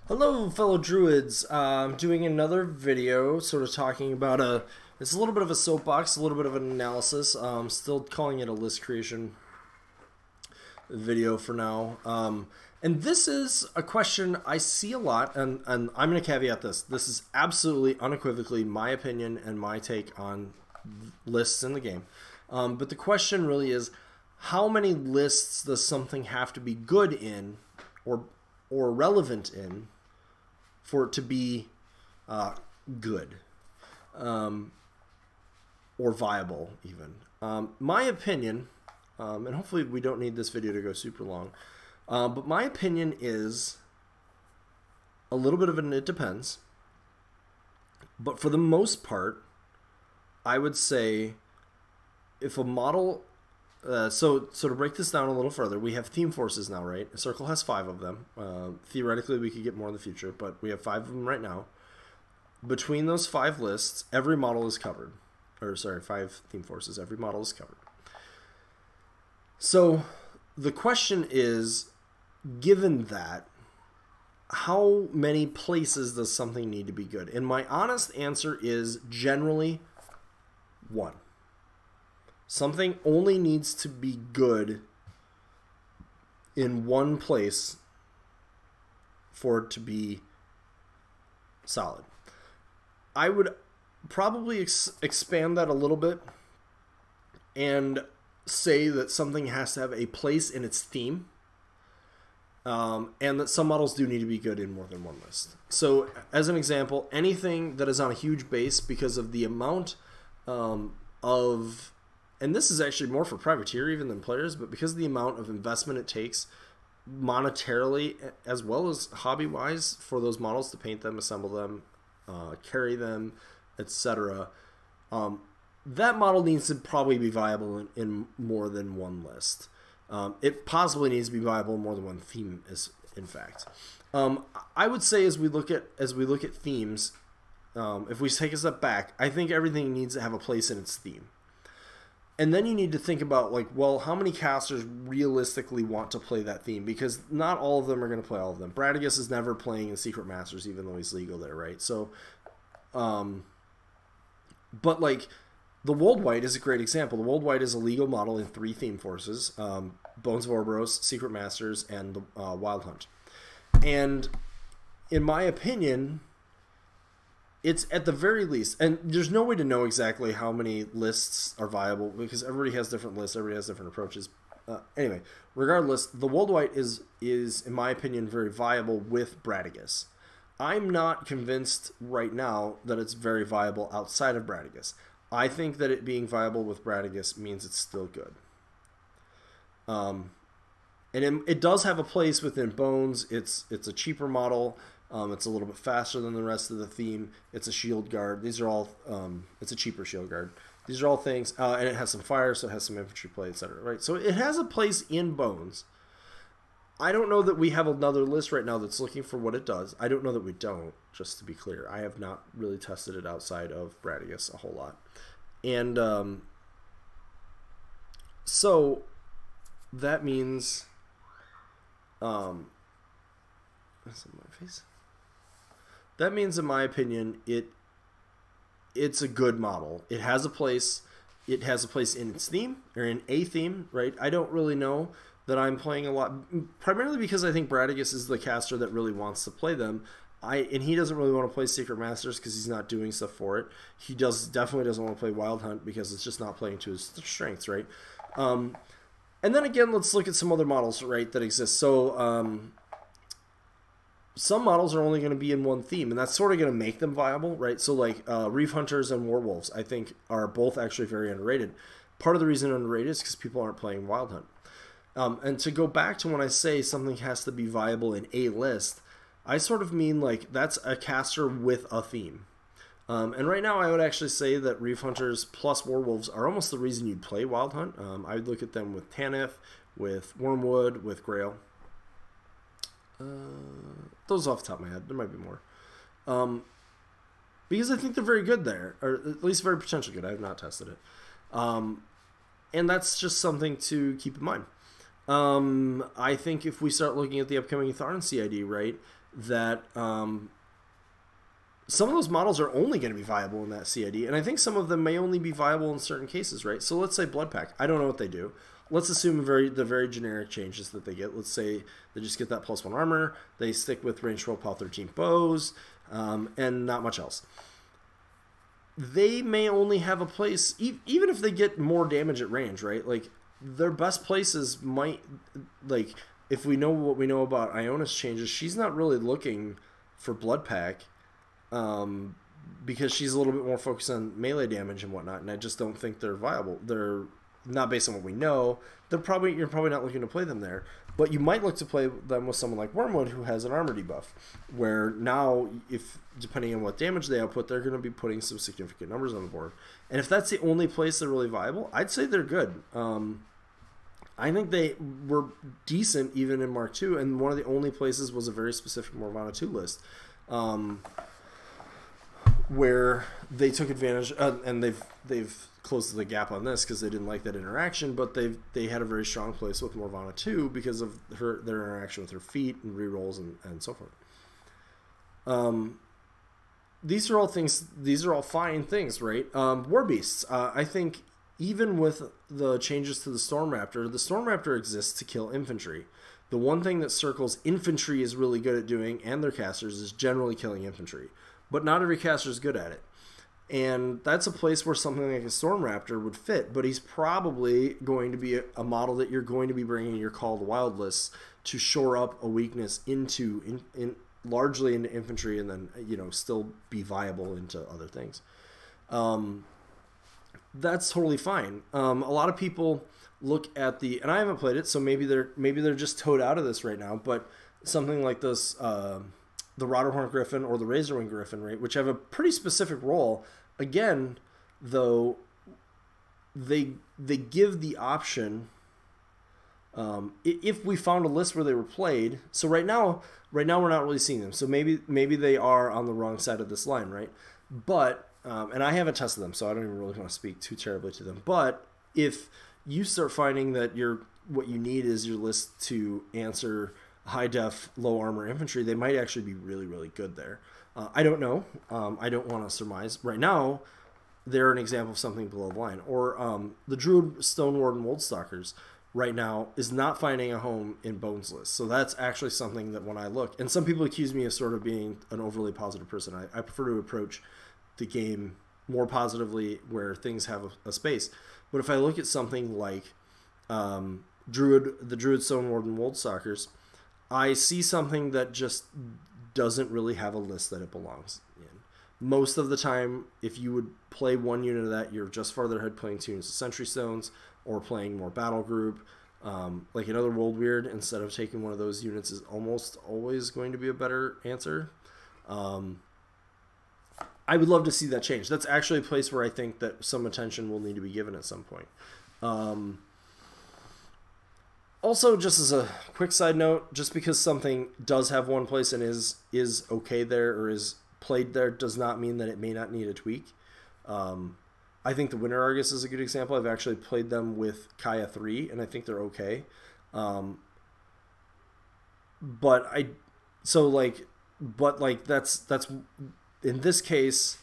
Hello, fellow druids. I'm doing another video, sort of talking about it's a little bit of a soapbox, a little bit of an analysis. Still calling it a list creation video for now. And this is a question I see a lot, and I'm going to caveat this. This is absolutely, unequivocally my opinion and my take on lists in the game. But the question really is, how many lists does something have to be good in, or relevant in, for it to be good or viable even. My opinion, and hopefully we don't need this video to go super long, but my opinion is a little bit of an it depends. But for the most part, I would say if a model... So to break this down a little further, we have theme forces now, right? A circle has 5 of them. Theoretically, we could get more in the future, but we have 5 of them right now. Between those 5 lists, every model is covered. Or, sorry, 5 theme forces. Every model is covered. So the question is, given that, how many places does something need to be good? And my honest answer is generally 1. Something only needs to be good in one place for it to be solid. I would probably expand that a little bit and say that something has to have a place in its theme, and that some models do need to be good in more than one list. So as an example, anything that is on a huge base because of the amount of... And this is actually more for privateer even than players, but because of the amount of investment it takes monetarily as well as hobby-wise for those models to paint them, assemble them, carry them, etc., that model needs to probably be viable in more than one list. It possibly needs to be viable in more than one theme, in fact. I would say as we look at themes, if we take a step back, I think everything needs to have a place in its theme. And then you need to think about, like, well, how many casters realistically want to play that theme? Because not all of them are going to play all of them. Bradigus is never playing in Secret Masters, even though he's legal there, right? So, but, like, the Wold White is a great example. The Wold White is a legal model in 3 theme forces, Bones of Orboros, Secret Masters, and Wild Hunt. And in my opinion... it's at the very least, and there's no way to know exactly how many lists are viable because everybody has different lists, everybody has different approaches. Anyway, regardless, the Wold White is, in my opinion, very viable with Bradigus. I'm not convinced right now that it's very viable outside of Bradigus. I think that it being viable with Bradigus means it's still good. And it does have a place within Bones. It's a cheaper model. It's a little bit faster than the rest of the theme. It's a shield guard. These are all, it's a cheaper shield guard. These are all things, and it has some fire, so it has some infantry play, etc. Right? So it has a place in Bones. I don't know that we have another list right now that's looking for what it does. I don't know that we don't, just to be clear. I have not really tested it outside of Bradigus a whole lot. And so that means... That's in my face. That means, in my opinion, it's a good model. It has a place. It has a place in its theme, or in a theme, right? I don't really know that I'm playing a lot, primarily because I think Bradigus is the caster that really wants to play them. And he doesn't really want to play Secret Masters because he's not doing stuff for it. He definitely doesn't want to play Wild Hunt because it's just not playing to his strengths, right? And then again, let's look at some other models, right, that exist. So, some models are only going to be in one theme, and that's sort of going to make them viable, right? So, like, Reef Hunters and Werewolves, I think, are both actually very underrated. Part of the reason underrated is because people aren't playing Wild Hunt. And to go back to when I say something has to be viable in a list, I sort of mean, like, that's a caster with a theme. And right now, I would actually say that Reef Hunters plus Werewolves are almost the reason you'd play Wild Hunt. I would look at them with Tanith, with Wormwood, with Grail. Those off the top of my head. There might be more. Because I think they're very good there. Or at least very potentially good. I have not tested it. And that's just something to keep in mind. I think if we start looking at the upcoming Tharn CID, right, that some of those models are only going to be viable in that CID, and I think some of them may only be viable in certain cases, right? So let's say Blood Pact. I don't know what they do. Let's assume the very generic changes that they get. Let's say they just get that +1 armor. They stick with range 12, power 13 bows, and not much else. They may only have a place, even if they get more damage at range, right? Like, their best places might, like, if we know what we know about Iona's changes, she's not really looking for Blood Pact, because she's a little bit more focused on melee damage and whatnot, and I just don't think they're viable. They're not based on what we know. You're probably not looking to play them there, but you might look to play them with someone like Wormwood, who has an armor debuff, where now, if depending on what damage they output, they're going to be putting some significant numbers on the board. And if that's the only place they're really viable, I'd say they're good. I think they were decent even in Mark II, and one of the only places was a very specific Morvana 2 list, where they took advantage, and they've closed the gap on this because they didn't like that interaction, but they had a very strong place with Morvana 2 because of their interaction with her feet and rerolls and so forth. These are all fine things, right? War Beasts. I think even with the changes to the Stormraptor exists to kill infantry. The one thing that Circle's infantry is really good at doing, and their casters, is generally killing infantry. But not every caster is good at it. And that's a place where something like a Stormraptor would fit, but he's probably going to be a model that you're going to be bringing in your Call to Wild lists to shore up a weakness largely into infantry, and then, you know, still be viable into other things. That's totally fine. A lot of people look at and I haven't played it, so maybe they're just towed out of this right now, but something like this, the Rotterhorn Griffin or the Razorwing Griffin, right, which have a pretty specific role. Again, though, they give the option, if we found a list where they were played. So right now we're not really seeing them. So maybe they are on the wrong side of this line, right? But and I haven't tested them, so I don't even really want to speak too terribly to them. But if you start finding that what you need is your list to answer high def, low armor infantry, they might actually be really, really good there. I don't know. I don't want to surmise. Right now, they're an example of something below the line. Or the Druid Stonewarden Woldstalkers right now is not finding a home in Bones list. So that's actually something that when I look, and some people accuse me of sort of being an overly positive person. I prefer to approach the game more positively where things have a space. But if I look at something like the Druid Stonewarden Woldstalkers, I see something that just doesn't really have a list that it belongs in. Most of the time, if you would play one unit of that, you're just farther ahead playing 2 units of Sentry Stones or playing more Battle Group. Like another World Weird, instead of taking one of those units, is almost always going to be a better answer. I would love to see that change. That's actually a place where I think that some attention will need to be given at some point. Also, just as a quick side note, just because something does have one place and is okay there or is played there does not mean that it may not need a tweak. I think the Winter Argus is a good example. I've actually played them with Kaya 3, and I think they're okay. That's in this case,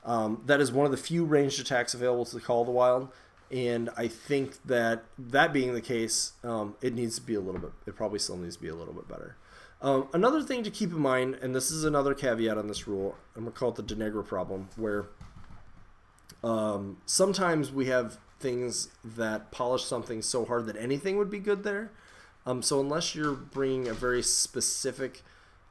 that is one of the few ranged attacks available to the Call of the Wild. And I think that being the case, it probably still needs to be a little bit better. Another thing to keep in mind, and this is another caveat on this rule, I'm going to call it the Denegra problem, where sometimes we have things that polish something so hard that anything would be good there. So unless you're bringing a very specific,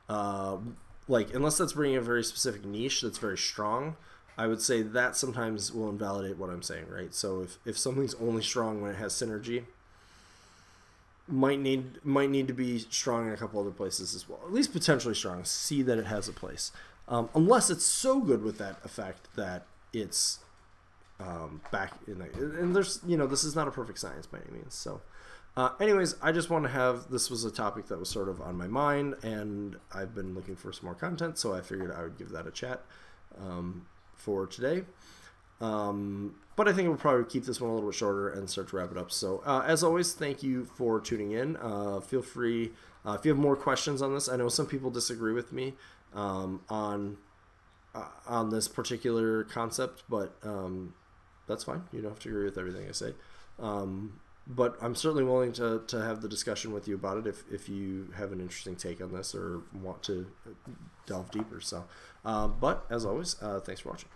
unless that's bringing a very specific niche that's very strong, I would say that sometimes will invalidate what I'm saying, right? So if something's only strong when it has synergy, might need to be strong in a couple other places as well. At least potentially strong. See that it has a place. Unless it's so good with that effect that it's back in the... And there's, this is not a perfect science by any means. So anyways, I just want to this was a topic that was sort of on my mind, and I've been looking for some more content, so I figured I would give that a chat for today. But I think we'll probably keep this one a little bit shorter and start to wrap it up. So as always, thank you for tuning in. Feel free if you have more questions on this. I know some people disagree with me on this particular concept, but that's fine. You don't have to agree with everything I say. But I'm certainly willing to have the discussion with you about it if you have an interesting take on this or want to delve deeper. So, but as always, thanks for watching.